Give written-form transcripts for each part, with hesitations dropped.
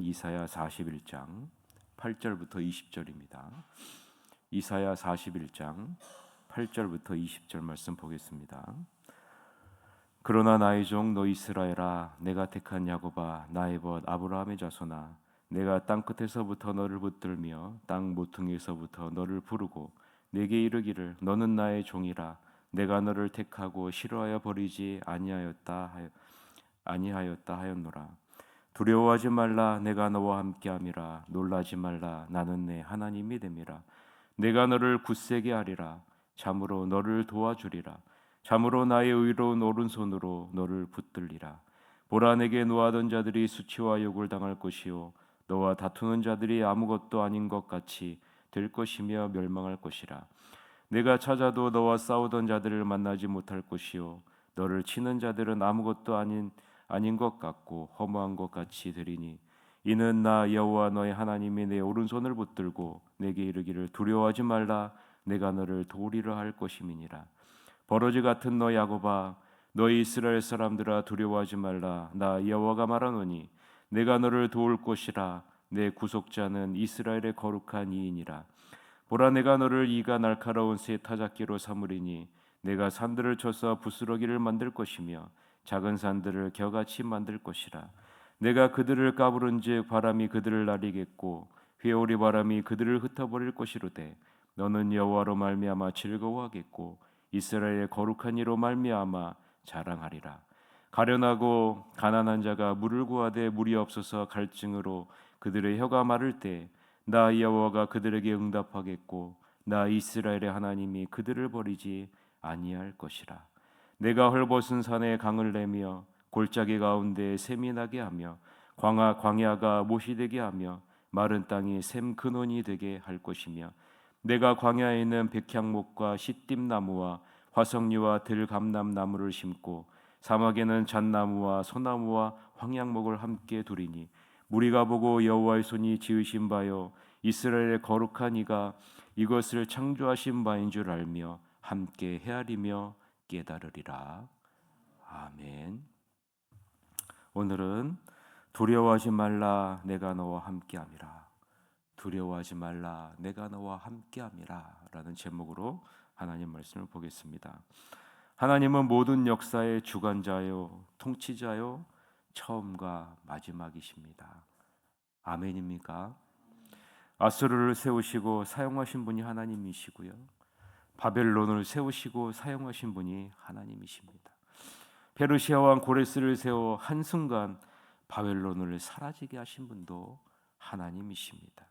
이사야 41장 8절부터 20절입니다. 이사야 41장 8절부터 20절 말씀 보겠습니다. 그러나 나의 종 너 이스라엘아, 내가 택한 야곱아, 나의 벗 아브라함의 자손아, 내가 땅 끝에서부터 너를 붙들며 땅 모퉁이에서부터 너를 부르고 내게 이르기를 너는 나의 종이라. 내가 너를 택하고 싫어하여 버리지 아니하였다 하였노라. 두려워하지 말라, 내가 너와 함께함이라. 놀라지 말라, 나는 내 하나님이 됨이라. 내가 너를 굳세게 하리라. 참으로 너를 도와주리라. 참으로 나의 의로운 오른손으로 너를 붙들리라. 보라, 내게 노하던 자들이 수치와 욕을 당할 것이요 너와 다투는 자들이 아무것도 아닌 것 같이 될 것이며 멸망할 것이라. 내가 찾아도 너와 싸우던 자들을 만나지 못할 것이요 너를 치는 자들은 아무것도 아닌 것 같고 허무한 것 같이 되리니, 이는 나 여호와 너의 하나님이 내 오른손을 붙들고 내게 이르기를 두려워하지 말라, 내가 너를 도우리라 할 것임이니라. 버러지 같은 너 야곱아, 너희 이스라엘 사람들아, 두려워하지 말라. 나 여호와가 말하노니 내가 너를 도울 것이라. 내 구속자는 이스라엘의 거룩한 이인이라. 보라, 내가 너를 이가 날카로운 새 타작기로 삼으리니 내가 산들을 쳐서 부스러기를 만들 것이며 작은 산들을 겨같이 만들 것이라. 내가 그들을 까부른즉 바람이 그들을 날리겠고 회오리 바람이 그들을 흩어버릴 것이로되, 너는 여호와로 말미암아 즐거워하겠고 이스라엘의 거룩한 이로 말미암아 자랑하리라. 가련하고 가난한 자가 물을 구하되 물이 없어서 갈증으로 그들의 혀가 마를 때 나 여호와가 그들에게 응답하겠고 나 이스라엘의 하나님이 그들을 버리지 아니할 것이라. 내가 헐벗은 산에 강을 내며 골짜기 가운데 샘이 나게 하며 광야가 못이 되게 하며 마른 땅이 샘 근원이 되게 할 것이며, 내가 광야에 있는 백향목과 시띠나무와 화석류와 들감람나무를 심고 사막에는 잣나무와 소나무와 황양목을 함께 두리니, 무리가 보고 여호와의 손이 지으신 바요 이스라엘의 거룩한 이가 이것을 창조하신 바인 줄 알며 함께 헤아리며 깨달으리라. 아멘. 오늘은 두려워하지 말라, 내가 너와 함께함이라. 두려워하지 말라, 내가 너와 함께함이라 라는 제목으로 하나님 말씀을 보겠습니다. 하나님은 모든 역사의 주관자요 통치자요 처음과 마지막이십니다. 아멘입니까? 아수르를 세우시고 사용하신 분이 하나님이시고요, 바벨론을 세우시고 사용하신 분이 하나님이십니다. 페르시아 왕 고레스를 세워 한순간 바벨론을 사라지게 하신 분도 하나님이십니다.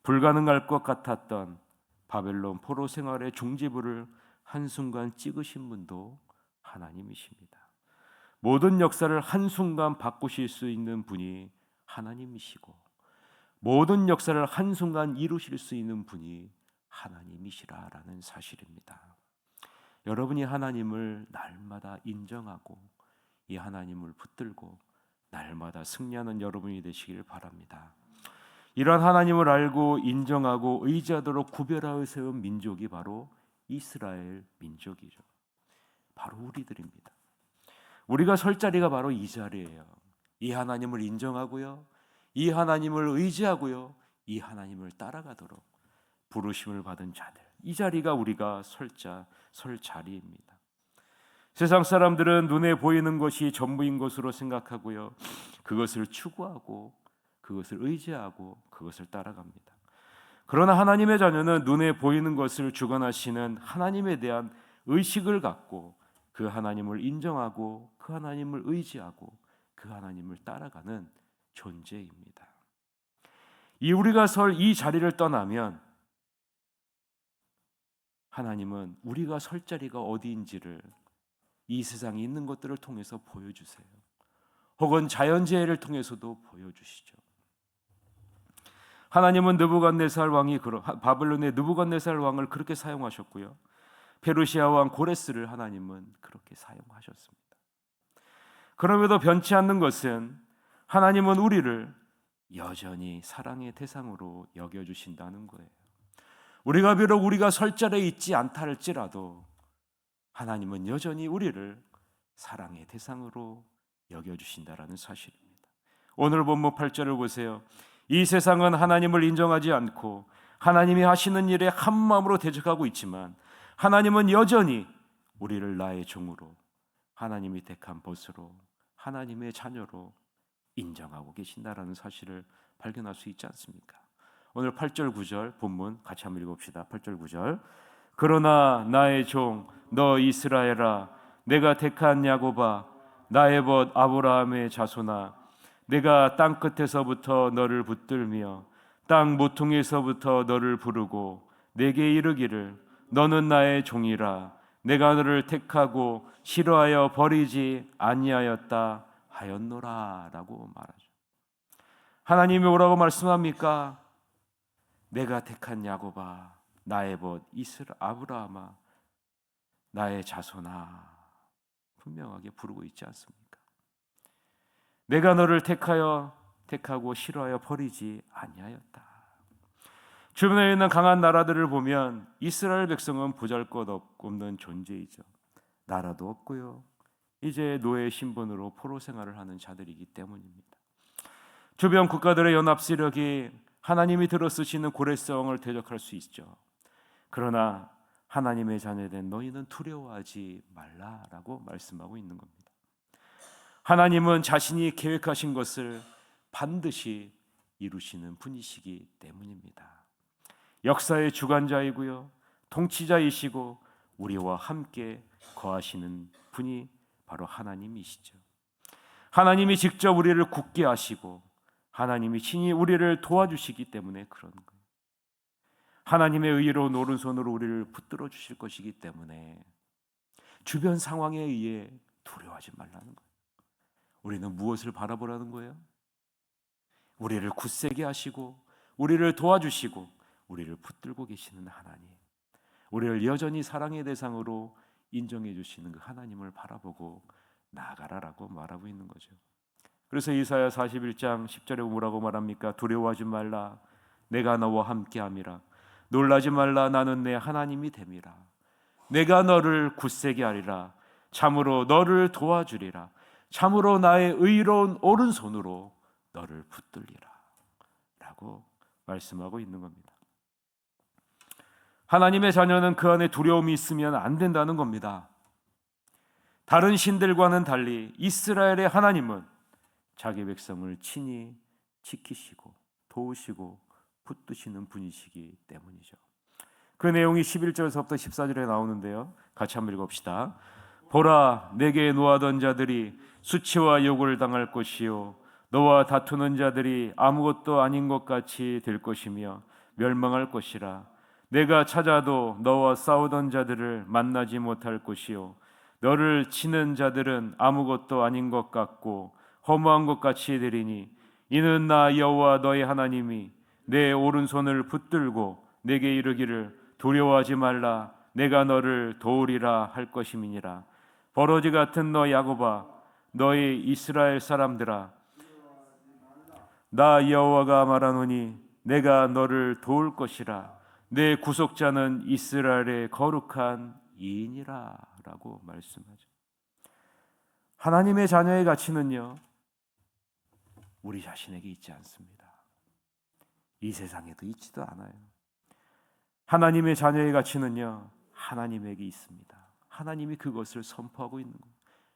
불가능할 것 같았던 바벨론 포로 생활의 종지부를 한순간 찍으신 분도 하나님이십니다. 모든 역사를 한순간 바꾸실 수 있는 분이 하나님이시고 모든 역사를 한순간 이루실 수 있는 분이 하나님이시라라는 사실입니다. 여러분이 하나님을 날마다 인정하고 이 하나님을 붙들고 날마다 승리하는 여러분이 되시길 바랍니다. 이런 하나님을 알고 인정하고 의지하도록 구별하여 세운 민족이 바로 이스라엘 민족이죠. 바로 우리들입니다. 우리가 설 자리가 바로 이 자리예요. 이 하나님을 인정하고요, 이 하나님을 의지하고요, 이 하나님을 따라가도록 부르심을 받은 자들, 이 자리가 우리가 설 자리입니다. 세상 사람들은 눈에 보이는 것이 전부인 것으로 생각하고요, 그것을 추구하고 그것을 의지하고 그것을 따라갑니다. 그러나 하나님의 자녀는 눈에 보이는 것을 주관하시는 하나님에 대한 의식을 갖고 그 하나님을 인정하고 그 하나님을 의지하고 그 하나님을 따라가는 존재입니다. 우리가 설 이 자리를 떠나면 하나님은 우리가 설 자리가 어디인지를 이 세상에 있는 것들을 통해서 보여주세요. 혹은 자연재해를 통해서도 보여주시죠. 하나님은 느부갓네살 왕이 바벨론의 느부갓네살 왕을 그렇게 사용하셨고요, 페르시아 왕 고레스를 하나님은 그렇게 사용하셨습니다. 그럼에도 변치 않는 것은 하나님은 우리를 여전히 사랑의 대상으로 여겨주신다는 거예요. 우리가 비록 우리가 설 자리에 있지 않다 할지라도 하나님은 여전히 우리를 사랑의 대상으로 여겨주신다라는 사실입니다. 오늘 본문 8절을 보세요. 이 세상은 하나님을 인정하지 않고 하나님이 하시는 일에 한 마음으로 대적하고 있지만 하나님은 여전히 우리를 나의 종으로, 하나님이 택한 벗으로, 하나님의 자녀로 인정하고 계신다라는 사실을 발견할 수 있지 않습니까? 오늘 8절 9절 본문 같이 한번 읽어봅시다. 8절 9절. 그러나 나의 종 너 이스라엘아, 내가 택한 야곱아, 나의 벗 아브라함의 자손아, 내가 땅 끝에서부터 너를 붙들며 땅 모퉁이에서부터 너를 부르고 내게 이르기를 너는 나의 종이라, 내가 너를 택하고 싫어하여 버리지 아니하였다 하였노라라고 말하죠. 하나님이 뭐라고 말씀합니까? 내가 택한 야곱아, 나의 벗 아브라함아, 나의 자손아, 분명하게 부르고 있지 않습니까? 내가 너를 택하고 싫어하여 버리지 아니하였다. 주변에 있는 강한 나라들을 보면 이스라엘 백성은 보잘것없는 존재이죠. 나라도 없고요, 이제 노예 신분으로 포로 생활을 하는 자들이기 때문입니다. 주변 국가들의 연합 세력이 하나님이 들어 쓰시는 고레성을 대적할 수 있죠. 그러나 하나님의 자녀된 너희는 두려워하지 말라라고 말씀하고 있는 겁니다. 하나님은 자신이 계획하신 것을 반드시 이루시는 분이시기 때문입니다. 역사의 주관자이고요, 통치자이시고 우리와 함께 거하시는 분이 바로 하나님이시죠. 하나님이 직접 우리를 굳게 하시고 하나님이 친히 우리를 도와주시기 때문에 그런 거예요. 하나님의 의로운 오른손으로 우리를 붙들어 주실 것이기 때문에 주변 상황에 의해 두려워하지 말라는 거예요. 우리는 무엇을 바라보라는 거예요? 우리를 굳세게 하시고 우리를 도와주시고 우리를 붙들고 계시는 하나님, 우리를 여전히 사랑의 대상으로 인정해 주시는 그 하나님을 바라보고 나아가라라고 말하고 있는 거죠. 그래서 이사야 41장 10절에 뭐라고 말합니까? 두려워하지 말라, 내가 너와 함께함이라. 놀라지 말라, 나는 내 하나님이 됨이라. 내가 너를 굳세게 하리라. 참으로 너를 도와주리라. 참으로 나의 의로운 오른손으로 너를 붙들리라 라고 말씀하고 있는 겁니다. 하나님의 자녀는 그 안에 두려움이 있으면 안 된다는 겁니다. 다른 신들과는 달리 이스라엘의 하나님은 자기 백성을 친히 지키시고 도우시고 붙드시는 분이시기 때문이죠. 그 내용이 11절에서부터 14절에 나오는데요, 같이 한번 읽읍시다. 보라, 내게 노하던 자들이 수치와 욕을 당할 것이요, 너와 다투는 자들이 아무것도 아닌 것 같이 될 것이며 멸망할 것이라. 내가 찾아도 너와 싸우던 자들을 만나지 못할 것이요, 너를 치는 자들은 아무것도 아닌 것 같고 허무한 것 같이 되리니 이는 나 여호와 너의 하나님이 내 오른손을 붙들고 내게 이르기를 두려워하지 말라, 내가 너를 도우리라 할 것임이니라. 버러지 같은 너 야곱아, 너희 이스라엘 사람들아, 나 여호와가 말하노니 내가 너를 도울 것이라. 내 구속자는 이스라엘의 거룩한 이인이라 라고 말씀하죠. 하나님의 자녀의 가치는요, 우리 자신에게 있지 않습니다. 이 세상에도 있지도 않아요. 하나님의 자녀의 가치는요, 하나님에게 있습니다. 하나님이 그것을 선포하고 있는 거예요.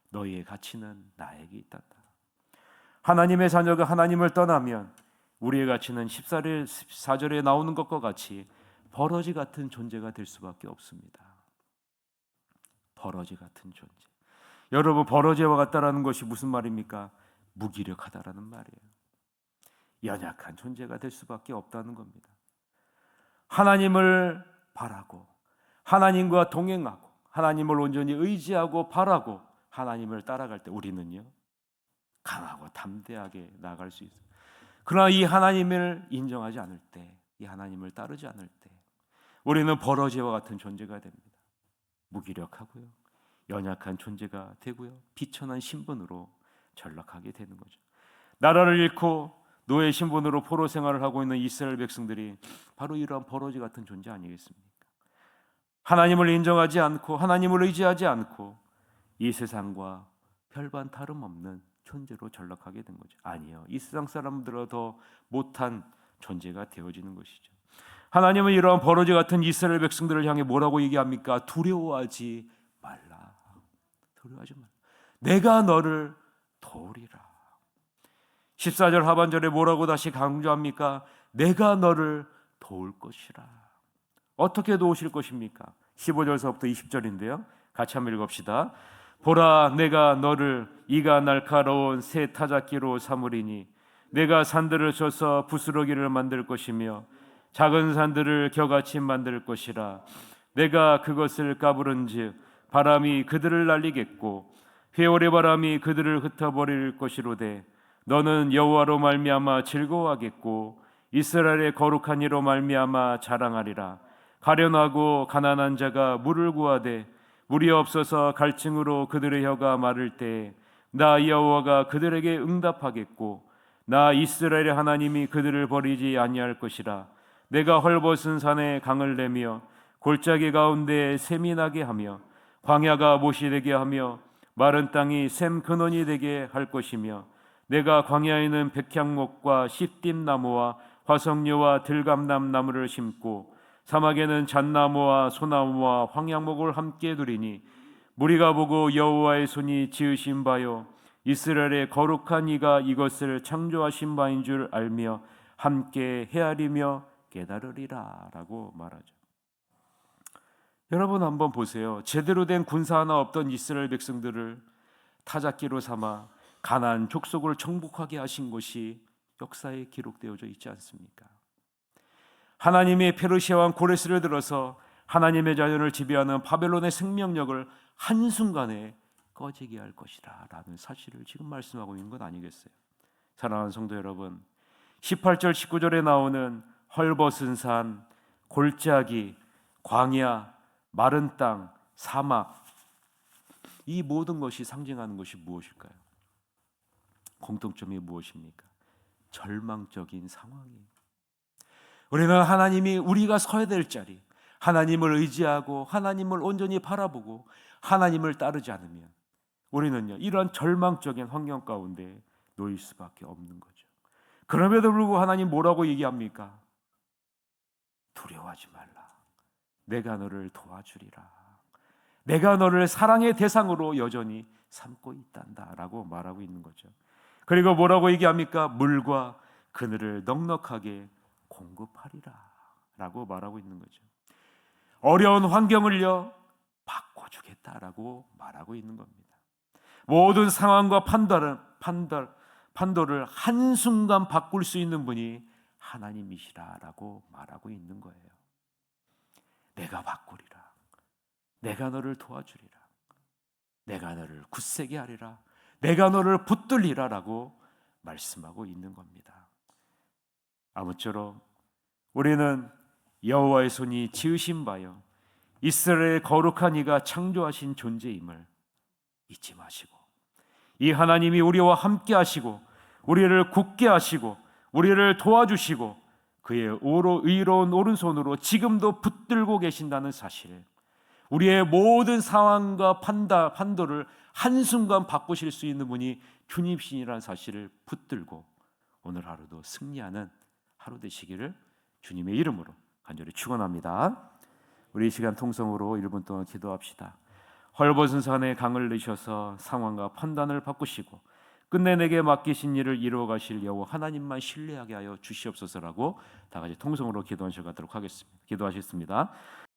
너희의 가치는 나에게 있단다. 하나님의 자녀가 하나님을 떠나면 우리의 가치는 14절에 나오는 것과 같이 버러지 같은 존재가 될 수밖에 없습니다. 버러지 같은 존재. 여러분, 버러지와 같다라는 것이 무슨 말입니까? 무기력하다라는 말이에요. 연약한 존재가 될 수밖에 없다는 겁니다. 하나님을 바라고 하나님과 동행하고 하나님을 온전히 의지하고 바라고 하나님을 따라갈 때 우리는요, 강하고 담대하게 나아갈 수 있어요. 그러나 이 하나님을 인정하지 않을 때, 이 하나님을 따르지 않을 때 우리는 버러지와 같은 존재가 됩니다. 무기력하고요, 연약한 존재가 되고요, 비천한 신분으로 전락하게 되는 거죠. 나라를 잃고 노예 신분으로 포로 생활을 하고 있는 이스라엘 백성들이 바로 이러한 버러지 같은 존재 아니겠습니까? 하나님을 인정하지 않고 하나님을 의지하지 않고 이 세상과 별반 다름없는 존재로 전락하게 된 거죠. 아니요. 이 세상 사람들보다 더 못한 존재가 되어지는 것이죠. 하나님은 이러한 버러지 같은 이스라엘 백성들을 향해 뭐라고 얘기합니까? 두려워하지 말라. 두려워하지 말라. 내가 너를 도우리라. 14절 하반절에 뭐라고 다시 강조합니까? 내가 너를 도울 것이라. 어떻게 도우실 것입니까? 15절서부터 20절인데요. 같이 한번 읽읍시다. 보라, 내가 너를 이가 날카로운 새 타작기로 삼으리니 내가 산들을 쳐서 부스러기를 만들 것이며 작은 산들을 겨같이 만들 것이라. 내가 그것을 까부른즉 바람이 그들을 날리겠고 회오리 바람이 그들을 흩어버릴 것이로되 너는 여호와로 말미암아 즐거워하겠고 이스라엘의 거룩한 이로 말미암아 자랑하리라. 가련하고 가난한 자가 물을 구하되 물이 없어서 갈증으로 그들의 혀가 마를 때에 나 여호와가 그들에게 응답하겠고 나 이스라엘의 하나님이 그들을 버리지 아니할 것이라. 내가 헐벗은 산에 강을 내며 골짜기 가운데 샘이 나게 하며 광야가 못이 되게 하며 마른 땅이 샘 근원이 되게 할 것이며 내가 광야에는 백향목과 시띠나무와 화석류와 들감남 나무를 심고 사막에는 잣나무와 소나무와 황양목을 함께 두리니 무리가 보고 여호와의 손이 지으신 바요 이스라엘의 거룩한 이가 이것을 창조하신 바인 줄 알며 함께 헤아리며 깨달으리라 라고 말하죠. 여러분 한번 보세요. 제대로 된 군사 하나 없던 이스라엘 백성들을 타작기로 삼아 가나안 족속을 정복하게 하신 것이 역사에 기록되어져 있지 않습니까? 하나님이 페르시아 왕 고레스를 들어서 하나님의 자연을 지배하는 바벨론의 생명력을 한순간에 꺼지게 할 것이다 라는 사실을 지금 말씀하고 있는 것 아니겠어요? 사랑하는 성도 여러분, 18절 19절에 나오는 헐벗은 산, 골짜기, 광야, 마른 땅, 사막, 이 모든 것이 상징하는 것이 무엇일까요? 공통점이 무엇입니까? 절망적인 상황이에요. 우리는 하나님이 우리가 서야 될 자리, 하나님을 의지하고 하나님을 온전히 바라보고 하나님을 따르지 않으면 우리는요 이러한 절망적인 환경 가운데 놓일 수밖에 없는 거죠. 그럼에도 불구하고 하나님 뭐라고 얘기합니까? 두려워하지 말라. 내가 너를 도와주리라. 내가 너를 사랑의 대상으로 여전히 삼고 있단다 라고 말하고 있는 거죠. 그리고 뭐라고 얘기합니까? 물과 그늘을 넉넉하게 공급하리라 라고 말하고 있는 거죠. 어려운 환경을요 바꿔주겠다라고 말하고 있는 겁니다. 모든 상황과 판도를 한순간 바꿀 수 있는 분이 하나님이시라라고 말하고 있는 거예요. 내가 바꾸리라. 내가 너를 도와주리라. 내가 너를 굳세게 하리라. 내가 너를 붙들리라 라고 말씀하고 있는 겁니다. 아무쪼록 우리는 여호와의 손이 지으신 바요 이스라엘의 거룩한 이가 창조하신 존재임을 잊지 마시고 이 하나님이 우리와 함께 하시고 우리를 굳게 하시고 우리를 도와주시고 그의 의로운 오른손으로 지금도 붙들고 계신다는 사실, 우리의 모든 상황과 판도를 한순간 바꾸실 수 있는 분이 주님이시라는 사실을 붙들고 오늘 하루도 승리하는 하루 되시기를 주님의 이름으로 간절히 축원합니다. 우리 이 시간 통성으로 1분 동안 기도합시다. 헐벗은 산에 강을 넣으셔서 상황과 판단을 바꾸시고 끝내 내게 맡기신 일을 이루어 가실 여호와 하나님만 신뢰하게 하여 주시옵소서라고 다 같이 통성으로 기도하셔 가도록 하겠습니다. 기도하셨습니다.